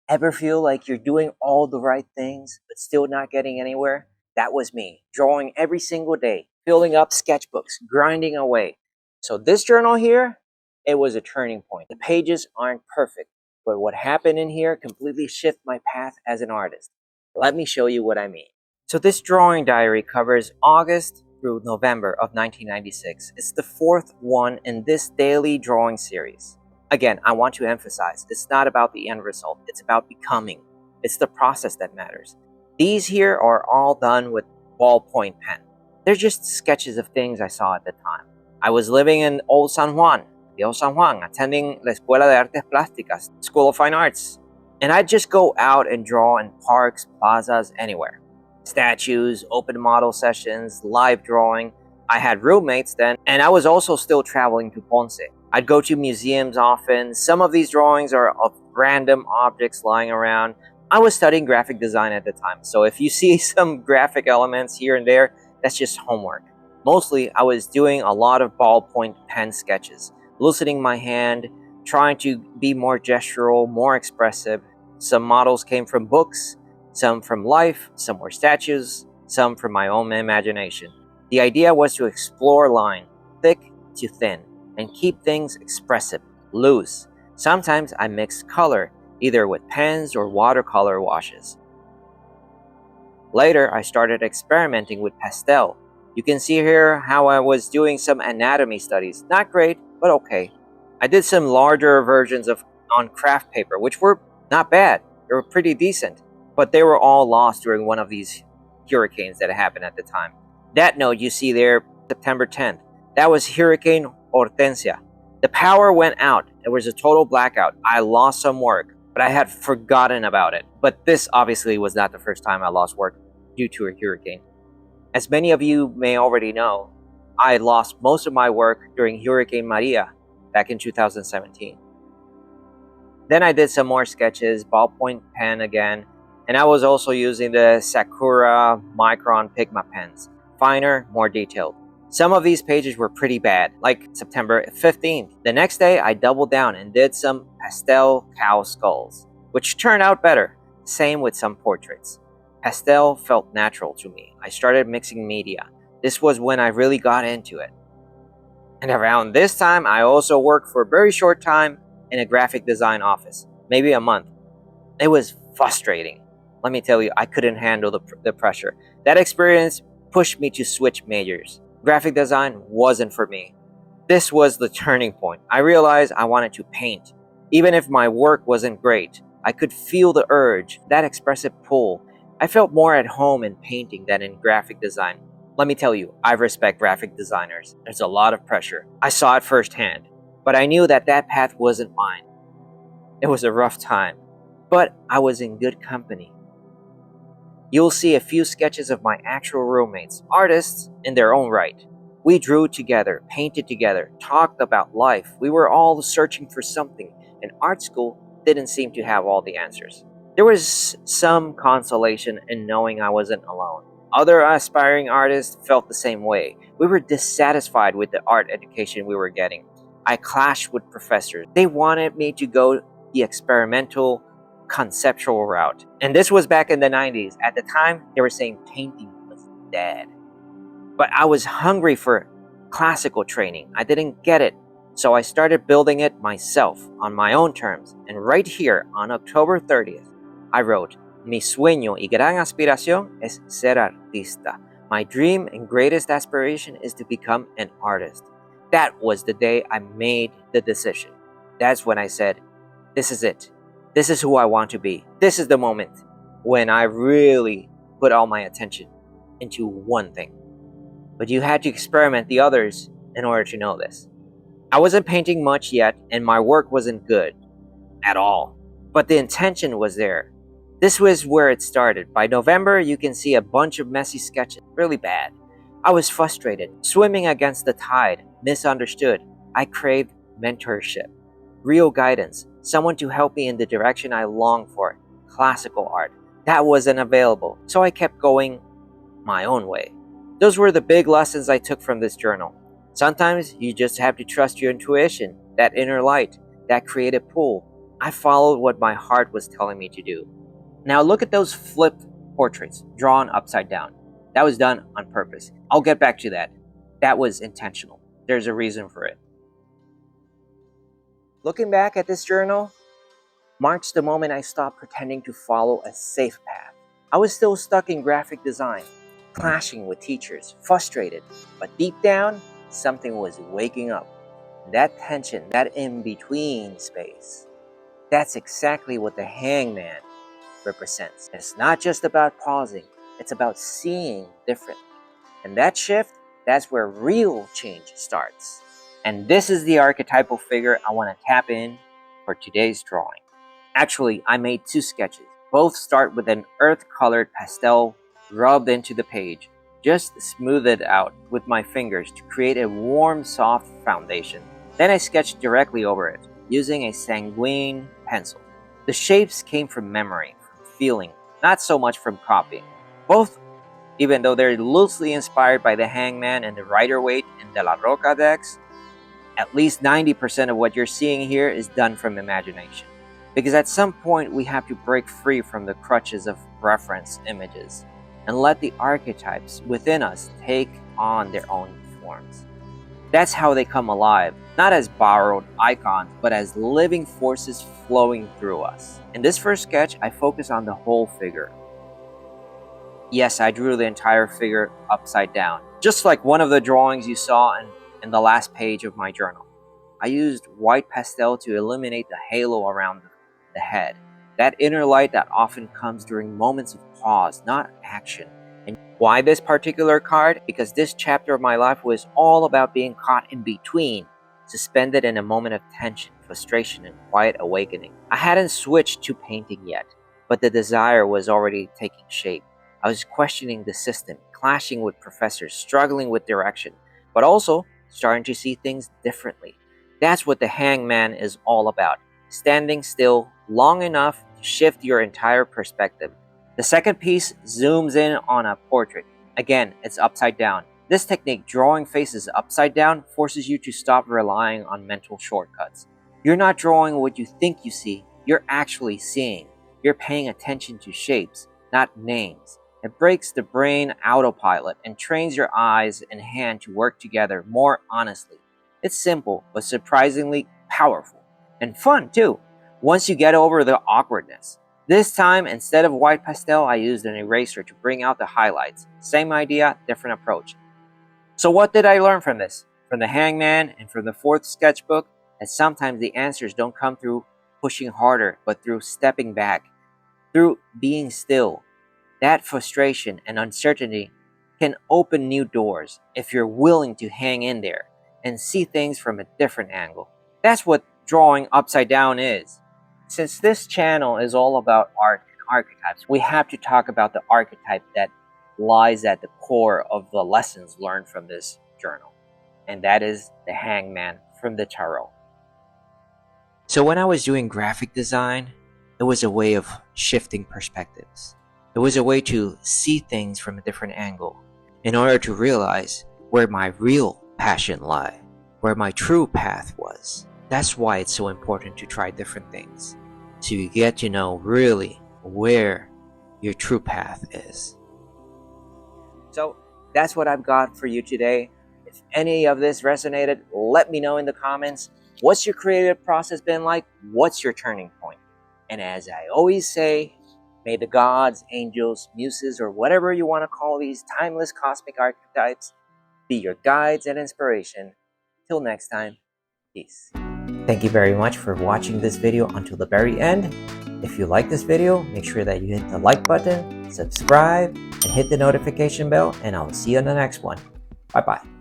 Ever feel like you're doing all the right things, but still not getting anywhere? That was me, drawing every single day, filling up sketchbooks, grinding away. So this journal here, it was a turning point. The pages aren't perfect, but what happened in here completely shifted my path as an artist. Let me show you what I mean. So this drawing diary covers August through November of 1996. It's the fourth one in this daily drawing series. Again, I want to emphasize, it's not about the end result, it's about becoming. It's the process that matters. These here are all done with ballpoint pen. They're just sketches of things I saw at the time. I was living in Old San Juan, attending La Escuela de Artes Plásticas, School of Fine Arts. And I'd just go out and draw in parks, plazas, anywhere. Statues, open model sessions, live drawing. I had roommates then, and I was also still traveling to Ponce. I'd go to museums often. Some of these drawings are of random objects lying around. I was studying graphic design at the time, so if you see some graphic elements here and there, that's just homework. Mostly, I was doing a lot of ballpoint pen sketches, loosening my hand, trying to be more gestural, more expressive. Some models came from books, some from life, some were statues, some from my own imagination. The idea was to explore line, thick to thin, and keep things expressive, loose. Sometimes I mixed color, either with pens or watercolor washes. Later, I started experimenting with pastel. You can see here how I was doing some anatomy studies. Not great, but okay. I did some larger versions on craft paper, which were not bad. They were pretty decent, but they were all lost during one of these hurricanes that happened at the time. That note you see there, September 10th, that was Hurricane Hortensia. The power went out. There was a total blackout. I lost some work, but I had forgotten about it. But this obviously was not the first time I lost work due to a hurricane. As many of you may already know, I lost most of my work during Hurricane Maria back in 2017. Then I did some more sketches, ballpoint pen again, and I was also using the Sakura Micron Pigma pens. Finer, more detailed. Some of these pages were pretty bad, like September 15th. The next day, I doubled down and did some pastel cow skulls, which turned out better. Same with some portraits. Pastel felt natural to me. I started mixing media. This was when I really got into it. And around this time, I also worked for a very short time in a graphic design office, maybe a month. It was frustrating. Let me tell you, I couldn't handle the pressure. That experience pushed me to switch majors. Graphic design wasn't for me. This was the turning point. I realized I wanted to paint. Even if my work wasn't great, I could feel the urge, that expressive pull. I felt more at home in painting than in graphic design. Let me tell you, I respect graphic designers. There's a lot of pressure. I saw it firsthand, but I knew that path wasn't mine. It was a rough time, but I was in good company. You'll see a few sketches of my actual roommates, artists in their own right. We drew together, painted together, talked about life. We were all searching for something, and art school didn't seem to have all the answers. There was some consolation in knowing I wasn't alone. Other aspiring artists felt the same way. We were dissatisfied with the art education we were getting. I clashed with professors. They wanted me to go the experimental, conceptual route. And this was back in the 90s. At the time, they were saying painting was dead. But I was hungry for classical training. I didn't get it. So I started building it myself on my own terms. And right here on October 30th, I wrote, Mi sueño y gran aspiración es ser artista. My dream and greatest aspiration is to become an artist. That was the day I made the decision. That's when I said, this is it. This is who I want to be. This is the moment when I really put all my attention into one thing. But you had to experiment the others in order to know this. I wasn't painting much yet, and my work wasn't good at all. But the intention was there. This was where it started. By November, you can see a bunch of messy sketches, really bad. I was frustrated, swimming against the tide, misunderstood. I craved mentorship, real guidance, someone to help me in the direction I longed for, classical art. That wasn't available, so I kept going my own way. Those were the big lessons I took from this journal. Sometimes you just have to trust your intuition, that inner light, that creative pull. I followed what my heart was telling me to do. Now look at those flipped portraits drawn upside down. That was done on purpose. I'll get back to that. That was intentional. There's a reason for it. Looking back at this journal marks the moment I stopped pretending to follow a safe path. I was still stuck in graphic design, clashing with teachers, frustrated, but deep down, something was waking up. That tension, that in-between space, that's exactly what the hangman represents. It's not just about pausing, it's about seeing differently. And that shift, that's where real change starts. And this is the archetypal figure I want to tap in for today's drawing. Actually, I made two sketches. Both start with an earth-colored pastel rubbed into the page. Just smooth it out with my fingers to create a warm, soft foundation. Then I sketched directly over it, using a sanguine pencil. The shapes came from memory, from feeling, not so much from copying. Both, even though they're loosely inspired by the Hangman and the Rider-Waite and De La Roca decks, at least 90% of what you're seeing here is done from imagination. Because at some point we have to break free from the crutches of reference images and let the archetypes within us take on their own forms. That's how they come alive, not as borrowed icons, but as living forces flowing through us. In this first sketch, I focus on the whole figure. Yes, I drew the entire figure upside down, just like one of the drawings you saw in the last page of my journal. I used white pastel to illuminate the halo around the head, that inner light that often comes during moments of pause, not action. And why this particular card? Because this chapter of my life was all about being caught in between, suspended in a moment of tension, frustration, and quiet awakening. I hadn't switched to painting yet, but the desire was already taking shape. I was questioning the system, clashing with professors, struggling with direction, but also starting to see things differently. That's what the Hangman is all about. Standing still long enough to shift your entire perspective. The second piece zooms in on a portrait. Again, it's upside down. This technique, drawing faces upside down, forces you to stop relying on mental shortcuts. You're not drawing what you think you see, you're actually seeing. You're paying attention to shapes, not names. It breaks the brain autopilot and trains your eyes and hand to work together more honestly. It's simple, but surprisingly powerful. And fun too, once you get over the awkwardness. This time, instead of white pastel, I used an eraser to bring out the highlights. Same idea, different approach. So what did I learn from this? From the Hangman and from the fourth sketchbook, that sometimes the answers don't come through pushing harder, but through stepping back, through being still. That frustration and uncertainty can open new doors if you're willing to hang in there and see things from a different angle. That's what drawing upside down is. Since this channel is all about art and archetypes, we have to talk about the archetype that lies at the core of the lessons learned from this journal. And that is the Hangman from the Tarot. So when I was doing graphic design, it was a way of shifting perspectives. It was a way to see things from a different angle in order to realize where my real passion lay, where my true path was. That's why it's so important to try different things, so you get to know really where your true path is. So that's what I've got for you today. If any of this resonated, let me know in the comments. What's your creative process been like? What's your turning point? And as I always say, may the gods, angels, muses, or whatever you want to call these timeless cosmic archetypes be your guides and inspiration. Till next time, peace. Thank you very much for watching this video until the very end. If you like this video, make sure that you hit the like button, subscribe, and hit the notification bell, and I'll see you on the next one. Bye-bye.